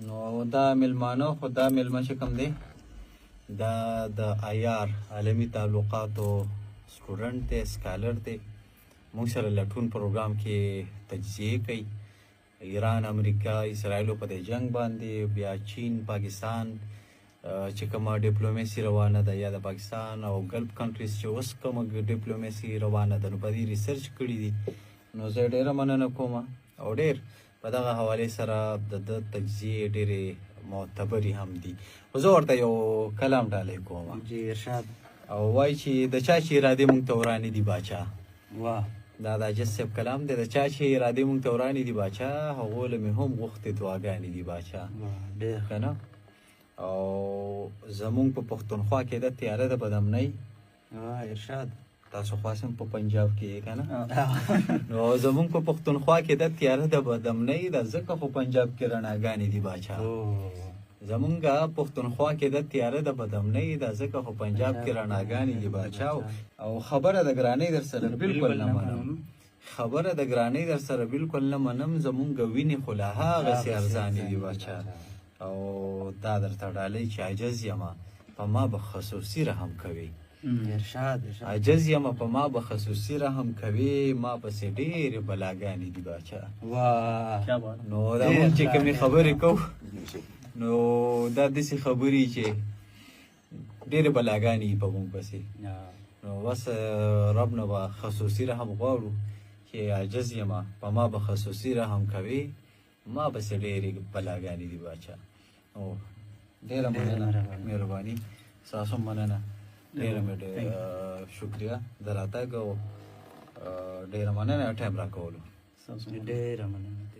نو دا ملمانه خو دا ملمه چې کوم دی دا د IR عالمي تعلقاتو سټوډنټ دی سکالر دی موږ سره لټون پروګرام کې تجزیه کوي ایران امریکا اسرائیلو په دې جنگ باندې بیا چین پاکستان چې کومه ډیپلوماسي روانه ده یا د پاکستان او ګلف کنټریز چې اوس کومه ډیپلوماسي روانه ده نو په دې ریسرچ کړي دي نو زه ډېره مننه کوم او ډېر په دغه حوالې سره د تجزیې ډېرې معتبرې هم دي خو زه ورته یو کلام ډالۍ کوم جی ارشاد او وایي چې د چا چې ارادې موږ ته ورانې دي باچا واه دا د عاجز صاحب کلام دی د چا چې ارادې موږ ته ورانې دي باچا هغو له مې هم غوښتې دعاګانې دي باچا ډېر که نه او زمونږ په پښتونخوا کې د تیاره د بدامنۍ ارشاد تاسو خاصم په پنجاب کې که نه نو زمونږ په پښتونخوا کې د تیاره د بدامنۍ د ځکه خو پنجاب کې رڼاګانې دي باچا زمونږ پښتونخوا کې د تیاره د بدامنۍ د ځکه خو پنجاب کې رڼاګانې دي باچا او خبره د ګرانۍ در سره بالکل نه منم خبره د ګرانۍ در سره بالکل نه منم زمونږ وینې خو له هغسې ارزانې دي باچا او دا درته ډالۍ چې عاجز یمه په ما به خصوصي رحم کوي عاجز یمه په ما به خصوصي رحم کوي ما پسې ډېرې بلاګانې دي باچا نو دا مونږ چې کومې خبرې کوو نو دا داسې خبرې چې ډېرې بلاګانې وي په مونږ پسې نو بس رب نه به خصوصي رحم غواړو چې عاجز یمه په ما به خصوصي رحم کوي ما پسې ډېرې بلاګانې دي باچا او ډېره مننه مهرباني ستاسو مننه ډېره مې شکریه د راتګ او ډېره مننه ټایم راکولو ډېره مننه